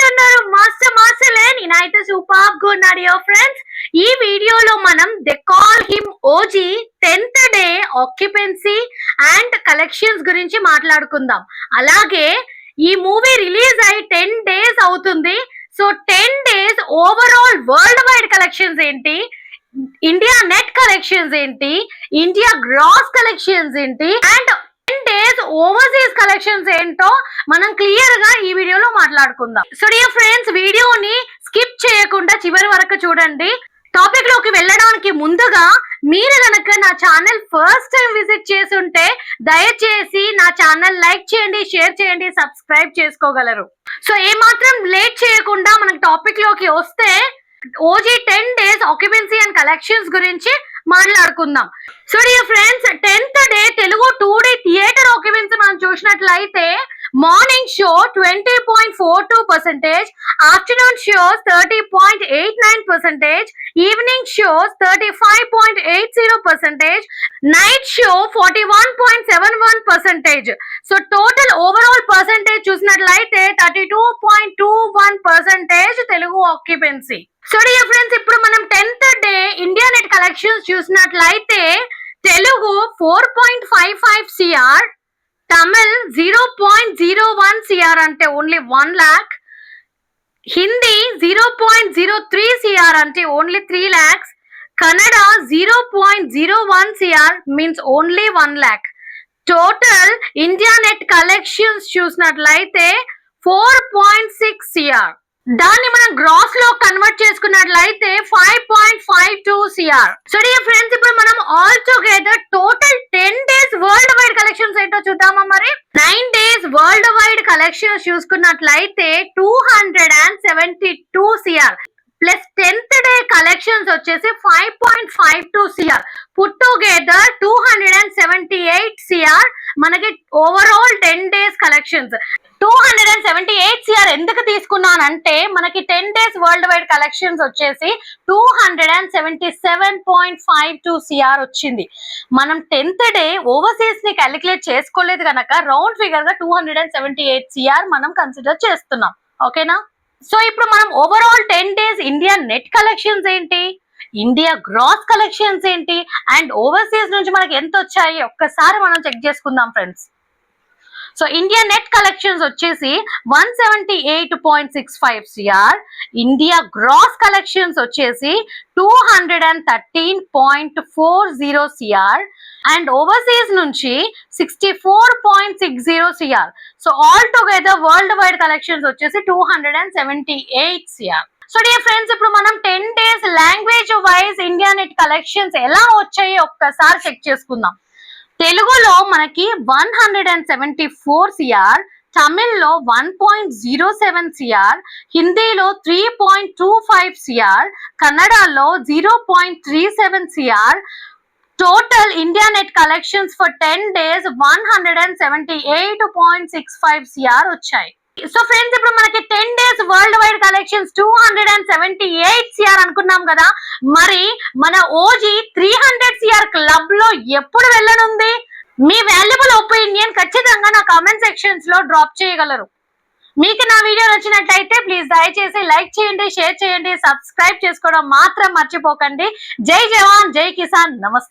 ఎట్లున్నారు మాస్టర్లే నేనైతే సూపర్ గా ఉన్నాడు ఫ్రెండ్స్. ఈ వీడియోలో మనం they call him OG 10th day occupancy and collections గురించి మాట్లాడుకుందాం. అలాగే ఈ మూవీ రిలీజ్ అయి 10 days అవుతుంది. So 10 days overall world wide collections ఏంటి, ఇండియా నెట్ కలెక్షన్స్ ఏంటి, ఇండియా గ్రాస్ కలెక్షన్స్ ఏంటి అండ్ 10 days ఓవర్సీస్ కలెక్షన్స్ ఏంటో మనం క్లియర్ గా ఈ వీడియోలో మాట్లాడుకుందాం. సో డియర్ ఫ్రెండ్స్, వీడియోని స్కిప్ చేయకుండా చివరి వరకు చూడండి. టాపిక్ లోకి వెళ్ళడానికి ముందుగా మీరు గనక నా ఛానల్ ఫస్ట్ టైం విజిట్ చేస్తుంటే దయచేసి నా ఛానల్ లైక్ చేయండి, షేర్ చేయండి, సబ్స్క్రైబ్ చేసుకోగలరు. సో ఏమాత్రం లేట్ చేయకుండా మనకు టాపిక్ లోకి వస్తే OG 10 days occupancy and collections గురించి మాట్లాడుకుందాం. So dear friends, 10th day Telugu 2D theatre occupancy మనం చూసినట్లయితే morning show 20.42%, afternoon shows 30.89%, evening shows 35.80%, night show 41.71%. So total overall percentage చూసినట్లయితే 32.21% Telugu occupancy. So dear friends, ఇప్పుడు మనం 10th day India net collections చూసినట్లయితే Telugu 4.55 CR, Tamil 0.01 CR అంటే only 1 lakh, Hindi 0.03 CR అంటే only 3 lakhs, Kannada 0.01 CR means only 1 lakh. Total India net collections చూసినట్లయితే 4.6 CR. దాన్ని మనం gross లో కన్వర్ట్ చేసుకున్నట్లయితే 5.52 CR. సో డియర్ ఫ్రెండ్స్, ఇప్పుడు మనం all together total 10 days world wide collections ఏంటో చూద్దామా. మరి 9 days వరల్డ్ వైడ్ కలెక్షన్స్ చూసుకున్నట్లయితే 272 CR plus 10th day collections వచ్చేసి 5.52 CR. పుట్ టుగెదర్ 278 CR మనకి ఓవరాల్ 10 days కలెక్షన్స్. 278 CR ఎందుకు తీసుకున్నానంటే మనకి 10 days వరల్డ్ వైడ్ కలెక్షన్స్ వచ్చేసి 277.52 CR వచ్చింది. మనం 10th డే ఓవర్సీస్ ని క్యాలిక్యులేట్ చేసుకోలేదు కనుక రౌండ్ ఫిగర్ గా 278 CR మనం కన్సిడర్ చేస్తున్నాం. ఓకేనా. సో ఇప్పుడు మనం overall 10 days India net collections ఏంటి, ఇండియా గ్రాస్ కలెక్షన్స్ ఏంటి అండ్ ఓవర్సీస్ నుంచి మనకి ఎంత వచ్చాయి ఒక్కసారి మనం చెక్ చేసుకుందాం friends. So India net collections వచ్చేసి 178.65 CR, ఇండియా గ్రాస్ కలెక్షన్స్ వచ్చేసి 213.40 CR అండ్ ఓవర్సీస్ నుంచి 64.60 CR. So all together world wide collections వచ్చేసి 278 CR. సో డియర్ ఫ్రెండ్స్, ఇప్పుడు మనం 10 days language wise India net collections ఎలా వచ్చాయి ఒక్కసారి చెక్ చేసుకుందాం. తెలుగులో మనకి 174 CR, తమిళ్లో 1.07 CR, హిందీలో 3.25 CR, కన్నడలో 0.37 CR. Total India net collections for 10 days 178.65 CR వచ్చాయి. సో ఫ్రెండ్స్, ఇప్పుడు మనకి 10 days world wide collections 278 CR అనుకున్నాం కదా. మరి మన ఓజీ 300 CR క్లబ్ లో ఎప్పుడు వెళ్ళనుంది? మీ వాల్యుబుల్ ఒపీనియన్ ఖచ్చితంగా నా కామెంట్ సెక్షన్స్ లో డ్రాప్ చేయగలరు. మీకు నా వీడియో నచ్చినట్లయితే ప్లీజ్ దయచేసి లైక్ చేయండి, షేర్ చేయండి, సబ్స్క్రైబ్ చేసుకోవడం మాత్రం మర్చిపోకండి. జై జవాన్, జై కిసాన్, నమస్తే.